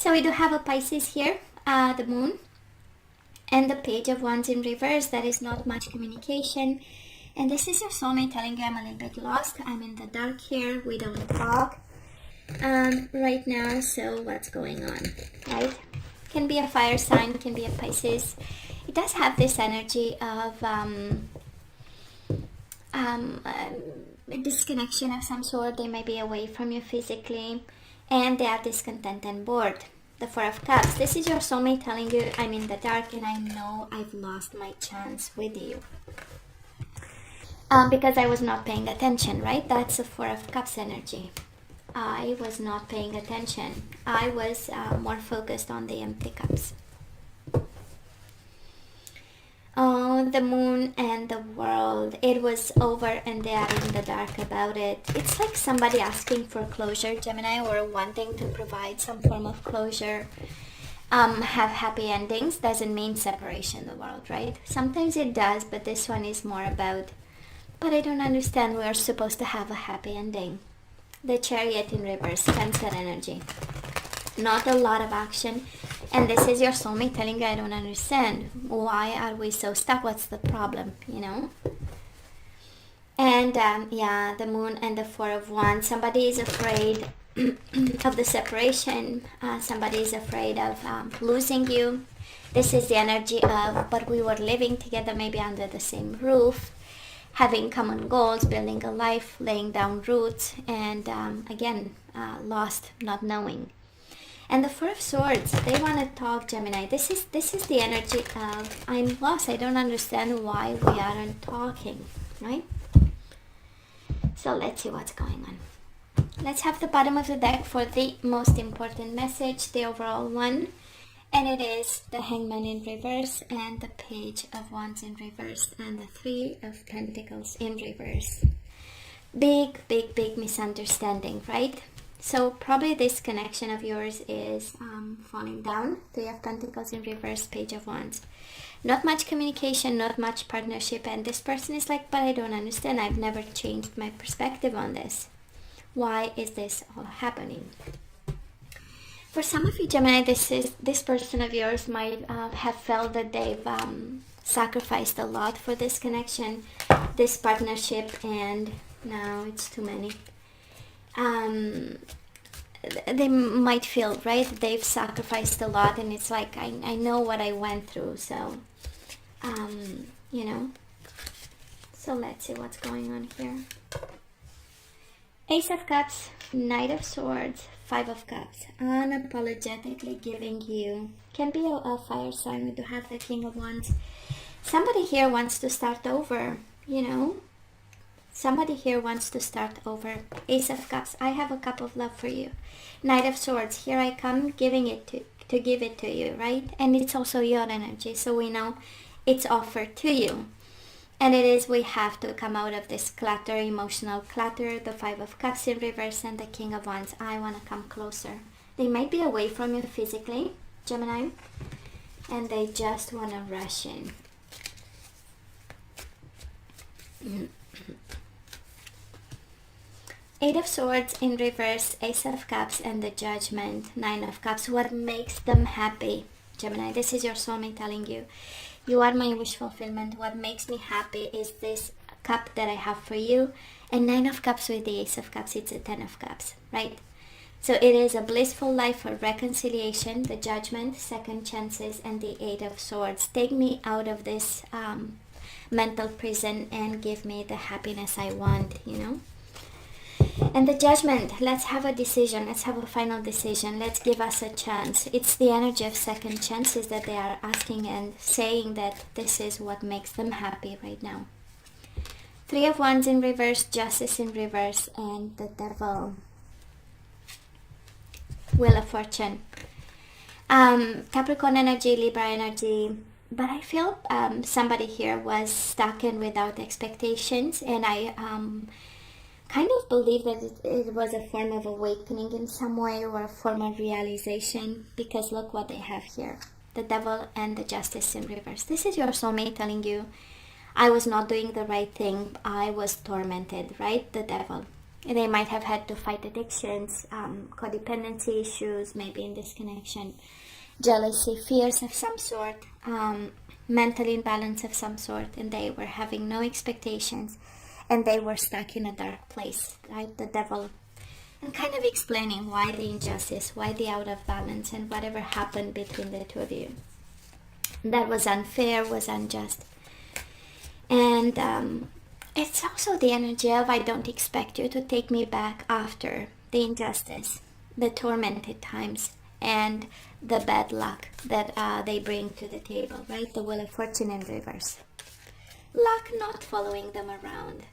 So we do have a Pisces here, the moon, and the Page of Wands in reverse. There is not much communication. And this is your soulmate telling you I'm a little bit lost. I'm in the dark here. We don't talk right now. So what's going on, right? Can be a fire sign, can be a Pisces. It does have this energy of a disconnection of some sort. They may be away from you physically, and they are discontent and bored. The Four of Cups. This is your soulmate telling you I'm in the dark and I know I've lost my chance with you. Because I was not paying attention, right? That's the Four of Cups energy. I was not paying attention. I was more focused on the empty cups. Oh, the moon and the world. It was over and they are in the dark about it. It's like somebody asking for closure, Gemini, or wanting to provide some form of closure. Have happy endings doesn't mean separation in the world, right? Sometimes it does, but this one is more about, but I don't understand, we are supposed to have a happy ending. The Chariot in reverse, Cancer energy. Not a lot of action. And this is your soulmate telling you, I don't understand. Why are we so stuck? What's the problem, you know? And yeah, the moon and the Four of Wands. Somebody is afraid of the separation. Somebody is afraid of losing you. This is the energy of, but we were living together, maybe under the same roof, having common goals, building a life, laying down roots, and again, lost, not knowing. And the Four of Swords, they want to talk, Gemini. This is the energy of, I'm lost, I don't understand why we aren't talking, right? So let's see what's going on. Let's have the bottom of the deck for the most important message, the overall one. And it is the Hangman in reverse and the Page of Wands in reverse and the Three of Pentacles in reverse. Big misunderstanding, right? So probably this connection of yours is falling down. Three of Pentacles in reverse, Page of Wands. Not much communication, not much partnership. And this person is like, but I don't understand. I've never changed my perspective on this. Why is this all happening? For some of you, Gemini, this person of yours might have felt that they've sacrificed a lot for this connection, this partnership, and now it's too many. They might feel, right, they've sacrificed a lot, and it's like, I know what I went through, so, you know. So let's see what's going on here. Ace of Cups, Knight of Swords, Five of Cups. Unapologetically giving you, can be a fire sign. We do have the King of Wands. Somebody here wants to start over, you know. Somebody here wants to start over. Ace of Cups, I have a cup of love for you. Knight of Swords, here I come giving it to give it to you, right? And it's also your energy, so we know it's offered to you. And it is, we have to come out of this clutter, emotional clutter, the Five of Cups in reverse and the King of Wands. I want to come closer. They might be away from you physically, Gemini, and they just want to rush in. Eight of Swords in reverse, Ace of Cups and the Judgment, Nine of Cups. What makes them happy, Gemini? This is your soulmate telling you, you are my wish fulfillment. What makes me happy is this cup that I have for you. And Nine of Cups with the Ace of Cups, it's a Ten of Cups, right? So it is a blissful life for reconciliation, the Judgment, second chances, and the Eight of Swords. Take me out of this mental prison and give me the happiness I want, you know? And the Judgment, let's have a decision, let's have a final decision, let's give us a chance. It's the energy of second chances that they are asking and saying that this is what makes them happy right now. Three of Wands in reverse, Justice in reverse, and the Devil. Wheel of Fortune. Capricorn energy, Libra energy. But I feel somebody here was stuck in without expectations, and I kind of believe that it was a form of awakening in some way, or a form of realization, because look what they have here, the Devil and the Justice in reverse. This is your soulmate telling you, I was not doing the right thing, I was tormented, right? The Devil. They might have had to fight addictions, codependency issues, maybe in this connection, jealousy, fears of some sort, mental imbalance of some sort, and they were having no expectations, and they were stuck in a dark place, right? The devil, and kind of explaining why the injustice, why the out of balance, and whatever happened between the two of you that was unfair, was unjust. And it's also the energy of, I don't expect you to take me back after the injustice, the tormented times, and the bad luck that they bring to the table, right? The Wheel of Fortune in reverse. Luck not following them around.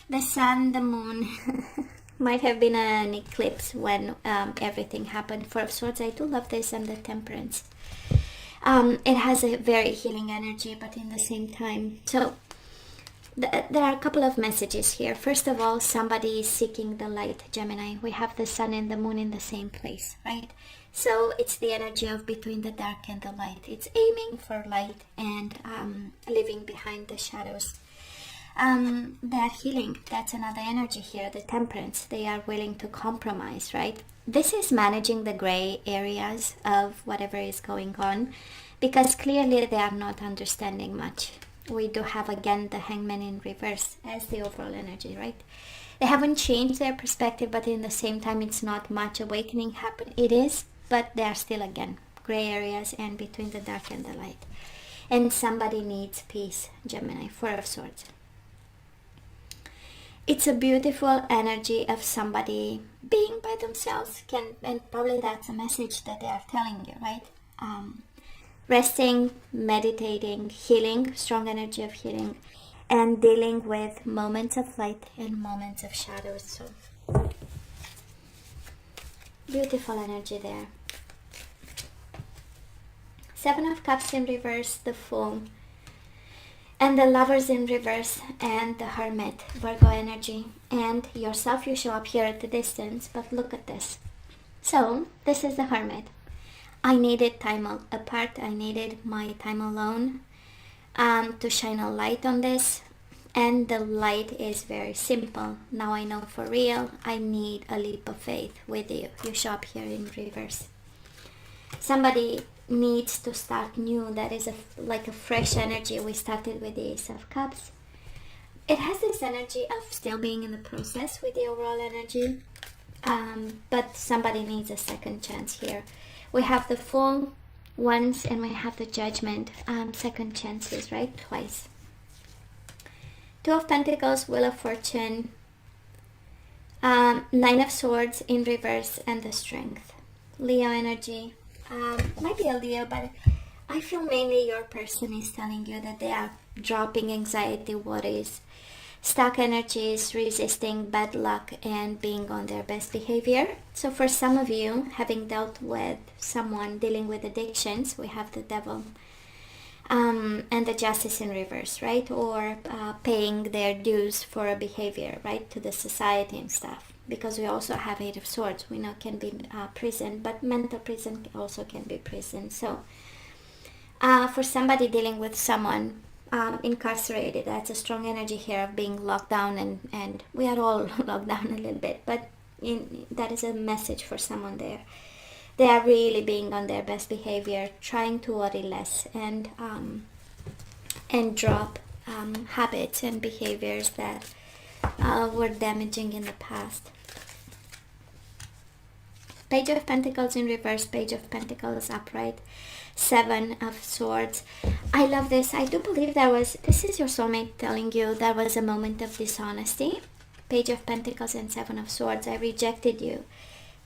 The sun, the moon, might have been an eclipse when everything happened. Four of Swords, I do love this, and the Temperance. It has a very healing energy, but in the same time, so there are a couple of messages here. First of all, somebody is seeking the light, Gemini. We have the sun and the moon in the same place, right? So it's the energy of between the dark and the light. It's aiming for light and leaving behind the shadows. They're healing. That's another energy here, the Temperance. They are willing to compromise, right? This is managing the gray areas of whatever is going on, because clearly they are not understanding much. We do have again the Hangman in reverse as the overall energy, right? They haven't changed their perspective, but in the same time it's not much awakening happening. It is, but they are still again gray areas and between the dark and the light. And somebody needs peace, Gemini. Four of Swords. It's a beautiful energy of somebody being by themselves, and probably that's a message that they are telling you, right? Resting, meditating, healing, strong energy of healing, and dealing with moments of light and moments of shadows. So beautiful energy there. Seven of Cups in reverse, the Fool, and the Lovers in reverse, and the Hermit, Virgo energy. And yourself, you show up here at the distance, but look at this. So this is the Hermit. I needed time apart. I needed my time alone to shine a light on this. And the light is very simple. Now I know for real, I need a leap of faith with you. You show up here in reverse. Somebody needs to start new. That is like a fresh energy. We started with the Ace of Cups. It has this energy of still being in the process with the overall energy. But somebody needs a second chance here. We have the Fool once, and we have the Judgment. Second chances, right? Twice. Two of Pentacles, Wheel of Fortune, Nine of Swords in reverse, and the Strength. Leo energy. Might be a Leo, but I feel mainly your person is telling you that they are dropping anxiety, worries, stuck energies, resisting bad luck, and being on their best behavior. So for some of you, having dealt with someone dealing with addictions, we have the Devil, and the Justice in reverse, right? Or paying their dues for a behavior, right, to the society and stuff. Because we also have Eight of Swords, we know can be prison, but mental prison also can be prison. So for somebody dealing with someone incarcerated, that's a strong energy here of being locked down, and we are all locked down a little bit, but that is a message for someone there. They are really being on their best behavior, trying to worry less, and drop habits and behaviors that were damaging in the past. Page of Pentacles in reverse, Page of Pentacles upright, Seven of Swords. I love this. I do believe this is your soulmate telling you there was a moment of dishonesty. Page of Pentacles and Seven of Swords. I rejected you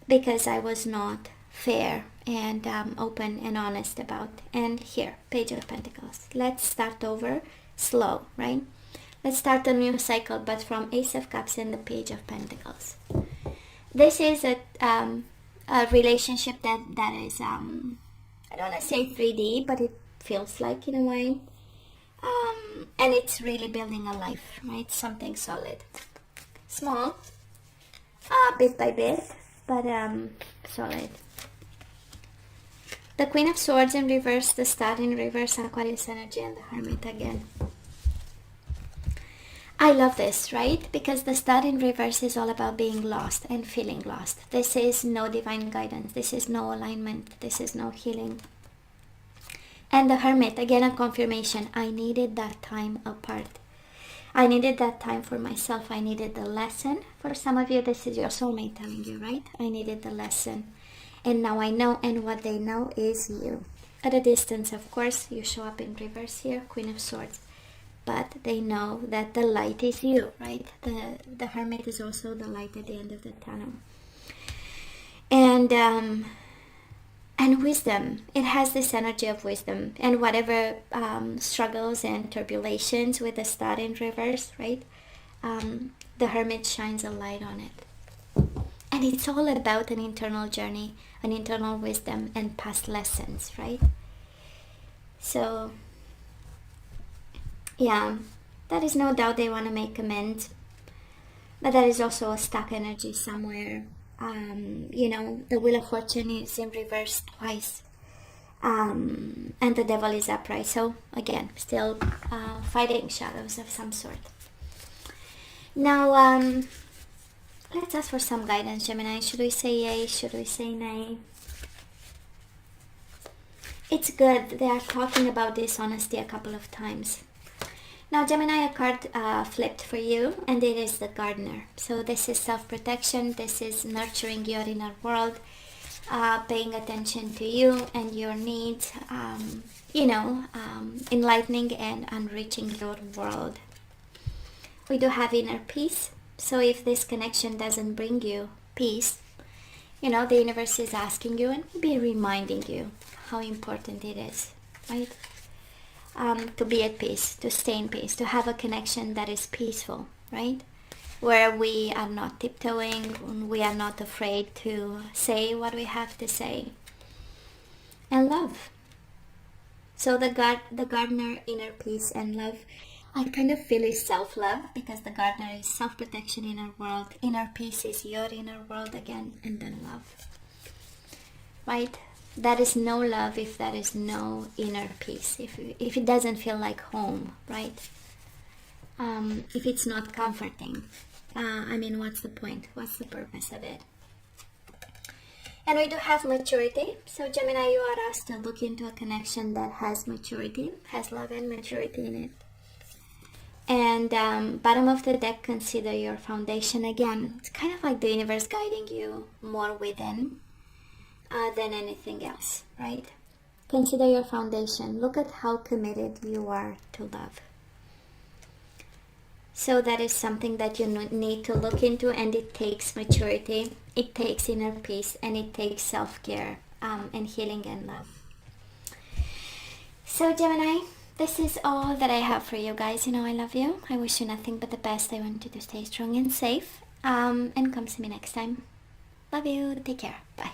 because I was not fair and open and honest about. And here, Page of Pentacles. Let's start over slow, right? Let's start a new cycle, but from Ace of Cups and the Page of Pentacles. This is a relationship that is, I don't want to say 3D, but it feels like in a way. And it's really building a life, right? Something solid. Small, bit by bit, but solid. The Queen of Swords in reverse, the Star in reverse, Aquarius energy, and the Hermit again. I love this, right? Because the Star in reverse is all about being lost and feeling lost. This is no divine guidance. This is no alignment. This is no healing. And the Hermit, again, a confirmation. I needed that time apart. I needed that time for myself. I needed the lesson. For some of you, this is your soulmate telling you, right? I needed the lesson. And now I know, and what they know is you. At a distance, of course, you show up in reverse here, Queen of Swords. But they know that the light is you, right? The Hermit is also the light at the end of the tunnel. And wisdom, it has this energy of wisdom. And whatever struggles and turbulations with the Star in reverse, right? The Hermit shines a light on it. And it's all about an internal journey, an internal wisdom, and past lessons, right? So, yeah, that is no doubt they want to make amends. But that is also a stuck energy somewhere. You know, the Wheel of Fortune is in reverse twice. And the Devil is upright. So, again, still fighting shadows of some sort. Now, let's ask for some guidance, Gemini. Should we say yay? Should we say nay? It's good. They are talking about dishonesty a couple of times. Now, Gemini, a card flipped for you, and it is the Gardener. So this is self-protection. This is nurturing your inner world, paying attention to you and your needs, enlightening and enriching your world. We do have inner peace. So if this connection doesn't bring you peace, you know, the universe is asking you and maybe reminding you how important it is, right? To be at peace, to stay in peace, to have a connection that is peaceful, right? Where we are not tiptoeing, we are not afraid to say what we have to say. And love. So the Gardener, inner peace and love, I kind of feel is self-love, because the Gardener is self-protection, inner world. Inner peace is your inner world again, and then love. Right? That is no love if that is no inner peace. If it doesn't feel like home, right? If it's not comforting. What's the point? What's the purpose of it? And we do have maturity. So Gemini, you are asked to look into a connection that has maturity, has love and maturity in it. And bottom of the deck, consider your foundation. Again, it's kind of like the universe guiding you more within than anything else, right? Consider your foundation. Look at how committed you are to love. So that is something that you need to look into, and it takes maturity, it takes inner peace, and it takes self-care and healing and love. So Gemini, this is all that I have for you guys. You know I love you. I wish you nothing but the best. I want you to stay strong and safe. And come see me next time. Love you. Take care. Bye.